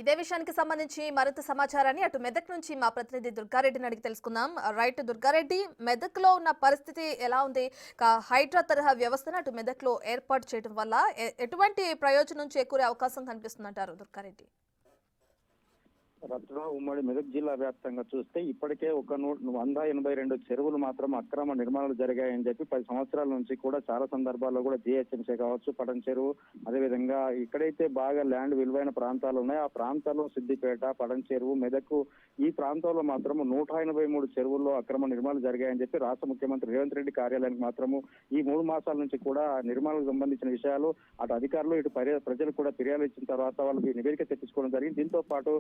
ఇదే విషయానికి సంబంధించి మరింత సమాచారాన్ని అటు మెదక్ నుంచి మా ప్రతినిధి దుర్గారెడ్డిని అడిగి తెలుసుకుందాం. రైట్ దుర్గారెడ్డి, మెదక్ లో ఉన్న పరిస్థితి ఎలా ఉంది? హైడ్రా తరహా వ్యవస్థను అటు మెదక్ లో ఏర్పాటు చేయడం వల్ల ఎటువంటి ప్రయోజనం చేకూరే అవకాశం కనిపిస్తుందంటారు దుర్గారెడ్డి? రత్న ఉమ్మడి మెదక్ జిల్లా వ్యాప్తంగా చూస్తే ఇప్పటికే 182 చెరువులు మాత్రం అక్రమ నిర్మాణాలు జరిగాయని చెప్పి 10 సంవత్సరాల నుంచి కూడా చాలా సందర్భాల్లో కూడా జిహెచ్ఎంసీ కావచ్చు, పటన్ చెరువు, అదేవిధంగా ఇక్కడైతే బాగా ల్యాండ్ విలువైన ప్రాంతాలు ఉన్నాయి ఆ ప్రాంతాల్లో సిద్దిపేట, పటన్ చెరువు, మెదక్ ఈ ప్రాంతాల్లో మాత్రం 183 చెరువుల్లో అక్రమ నిర్మాణాలు జరిగాయని చెప్పి రాష్ట్ర ముఖ్యమంత్రి రేవంత్ రెడ్డి కార్యాలయానికి మాత్రము ఈ 3 మాసాల నుంచి కూడా నిర్మాణాలకు సంబంధించిన విషయాలు అటు అధికారులు ఇటు ప్రజలు కూడా ఫిర్యాదు ఇచ్చిన తర్వాత వాళ్ళు నివేదిక తెప్పించుకోవడం జరిగింది. దీంతో పాటు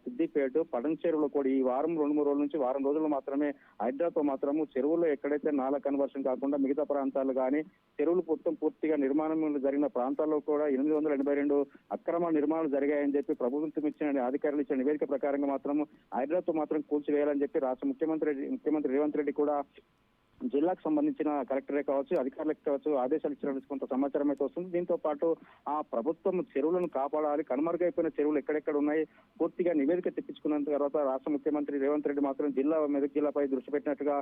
సిద్దిపేట, పటన్ చెరువులో కూడా ఈ వారం 2-3 రోజుల నుంచి వారం రోజులు మాత్రమే హైడ్రాతో మాత్రము చెరువుల్లో ఎక్కడైతే నాలా కన్వర్షన్ కాకుండా మిగతా ప్రాంతాలు కానీ చెరువులు మొత్తం పూర్తిగా నిర్మాణం జరిగిన ప్రాంతాల్లో కూడా 882 అక్రమ నిర్మాణాలు జరిగాయని చెప్పి ప్రభుత్వం ఇచ్చిన అధికారులు ఇచ్చిన నివేదిక ప్రకారంగా మాత్రం హైడ్రాతో మాత్రం కూల్చివేయాలని చెప్పి రాష్ట్ర ముఖ్యమంత్రి రేవంత్ రెడ్డి కూడా జిల్లాకు సంబంధించిన కలెక్టరే కావచ్చు, అధికారులకు కావచ్చు ఆదేశాలు ఇచ్చినట్టు కొంత సమాచారం అయితే వస్తుంది. దీంతో పాటు ఆ ప్రభుత్వం చెరువులను కాపాడాలి, కనుమరుగైపోయిన చెరువులు ఎక్కడెక్కడ ఉన్నాయి పూర్తిగా నివేదిక తెప్పించుకున్న తర్వాత రాష్ట్ర ముఖ్యమంత్రి రేవంత్ రెడ్డి మాత్రం మెదక్ జిల్లాపై దృష్టి పెట్టినట్టుగా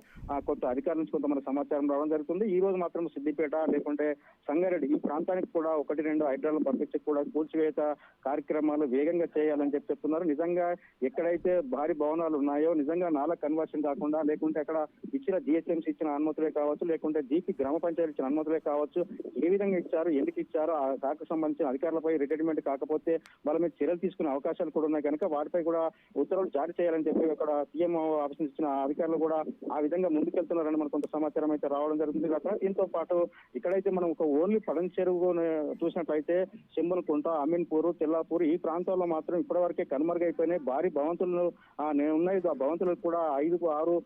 కొంత అధికారుల నుంచి కొంత మన సమాచారం రావడం జరుగుతుంది. ఈ రోజు మాత్రం సిద్దిపేట లేకుంటే సంగారెడ్డి ఈ ప్రాంతానికి కూడా 1-2 హైడ్రాలను పంపించి కూడా కూల్చివేత కార్యక్రమాలు వేగంగా చేయాలని చెప్తున్నారు. నిజంగా ఎక్కడైతే భారీ భవనాలు ఉన్నాయో నిజంగా నాలా కన్వర్షన్ కాకుండా లేకుంటే అక్కడ ఇచ్చిన జిహెచ్ఎంసీ ఇచ్చిన అనుమతులే కావచ్చు, లేకుంటే జీపీ గ్రామ పంచాయతీ ఇచ్చిన అనుమతులే కావచ్చు, ఏ విధంగా ఇచ్చారు, ఎందుకు ఇచ్చారో ఆ శాఖకు సంబంధించిన అధికారులపై రిటైర్మెంట్ కాకపోతే వాళ్ళ మీద చర్యలు తీసుకునే అవకాశాలు కూడా ఉన్నాయి కనుక వాటిపై కూడా ఉత్తర్వులు జారీ చేయాలని చెప్పి అక్కడ సీఎం ఆఫీస్ ఇచ్చిన అధికారులు కూడా ఆ విధంగా ముందుకెళ్తున్నారని మనకు కొంత సమాచారం అయితే రావడం జరుగుతుంది కదా. దీంతో పాటు ఇక్కడైతే మనం ఒక ఓన్లీ పడన్ చెరువు చూసినట్లయితే చెంబులకుంట, అమీన్పూర్, తెల్లాపూర్ ఈ ప్రాంతాల్లో మాత్రం ఇప్పటివరకే కనుమరుగైపోయినాయి. భారీ భవంతులు ఉన్నాయి. ఆ భవంతులకు కూడా 5-6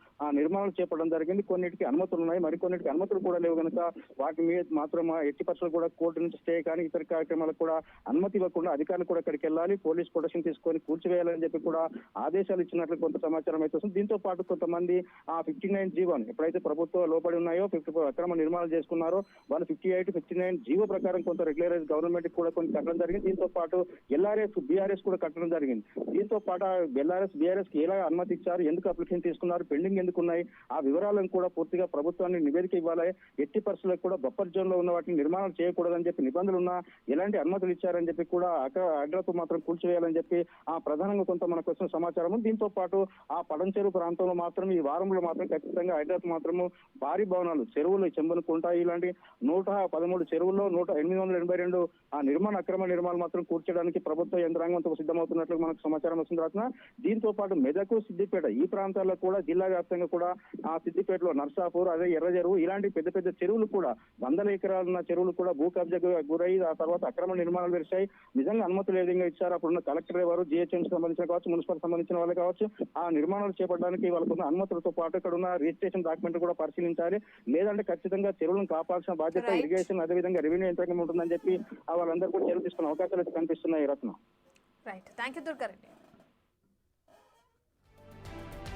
నిర్మాణాలు చేపట్టడం జరిగింది. కొన్నిటికి అనుమతులు ఉన్నాయి, మరికొన్నిటికి అనుమతులు కూడా లేవు కనుక వాటి మీద మాత్రం ఎట్టి పరిస్థితులు కూడా కోర్టు నుంచి స్టే కానీ ఇతర కార్యక్రమాలకు కూడా అనుమతి ఇవ్వకుండా అధికారులు కూడా ఇక్కడికి వెళ్ళాలి, పోలీస్ ప్రొటెక్షన్ తీసుకొని కూల్చివేయాలని చెప్పి కూడా ఆదేశాలు ఇచ్చినట్లు కొంత సమాచారం అయితే వస్తుంది. దీంతో పాటు కొంతమంది 59 జీవోని ఎప్పుడైతే ప్రభుత్వం లోపడి ఉన్నాయో 54 అక్రమ నిర్మాణాలు చేసుకున్నారో వాళ్ళు 58, 59 జీవో ప్రకారం కొంత రెగ్యులరైజ్ గవర్నమెంట్ కూడా కొన్ని కట్టడం జరిగింది. దీంతో పాటు ఎల్ఆర్ఎస్, బీఆర్ఎస్ కూడా కట్టడం జరిగింది. దీంతో పాటు ఎల్ఆర్ఎస్, బీఆర్ఎస్ కి ఎలా అనుమతి ఇచ్చారు, ఎందుకు అప్లికేషన్ తీసుకున్నారు, పెండింగ్ ఎందుకు ఉన్నాయి, ఆ వివరాలను కూడా పూర్తిగా ప్రభుత్వాన్ని నివేదిక ఇవ్వాలి. ఎట్టి పరిస్థితులకు కూడా బఫర్ జోన్ లో ఉన్న వాటిని నిర్మాణం చేయకూడదని చెప్పి నిబంధనలు ఉన్నా ఎలాంటి అనుమతులు ఇచ్చారని చెప్పి కూడా హైడ్రాతో మాత్రం కూల్చివేయాలని చెప్పి ప్రధానంగా కొంత మనకు వచ్చిన సమాచారం. దీంతో పాటు ఆ పడన్ చెరువు ప్రాంతంలో మాత్రం ఈ వారంలో మాత్రం ఖచ్చితంగా హైడ్రాతో మాత్రము భారీ భవనాలు చెరువులు చెంబనుకుంటా ఇలాంటి 113 చెరువుల్లో 882 అక్రమ నిర్మాణాలు మాత్రం కూర్చడానికి ప్రభుత్వ యంత్రాంగంతో సిద్ధమవుతున్నట్లు మనకు సమాచారం వస్తుంది. రాసిన దీంతో పాటు మెదక్, సిద్దిపేట ఈ ప్రాంతాల్లో కూడా జిల్లా వ్యాప్తంగా కూడా సిద్దిపేటలో నర్సాపూర్, అదే ఎర్ర చెరువు ఇలాంటి పెద్ద పెద్ద చెరువులు కూడా 100 ఎకరాలున్న చెరువులు కూడా భూ కబ్జాకు గురై ఆ తర్వాత అక్రమ నిర్మాణాలు వెలిశాయి. నిజంగా అనుమతులు ఏ విధంగా ఇచ్చారు, అప్పుడున్న కలెక్టర్ ఎవరు, జిహెచ్ఎంసీ సంబంధించిన కావచ్చు, మున్సిపల్ సంబంధించిన వాళ్ళు కావచ్చు, ఆ నిర్మాణాలు చేపట్టడానికి వాళ్ళకున్న అనుమతులతో పాటు ఇక్కడ ఉన్న రిజిస్ట్రేషన్ డాక్యుమెంట్ కూడా పరిశీలించాలి. లేదంటే ఖచ్చితంగా చెరువులను కాపాడాల్సిన బాధ్యత ఇరిగేషన్ అదేవిధంగా రెవెన్యూ యంత్రాంగం ఉంటుందని చెప్పి వాళ్ళందరూ కూడా చర్యలు తీసుకున్న అవకాశాలు కనిపిస్తున్నాయి. Ratna. Right, thank you Durga Reddy.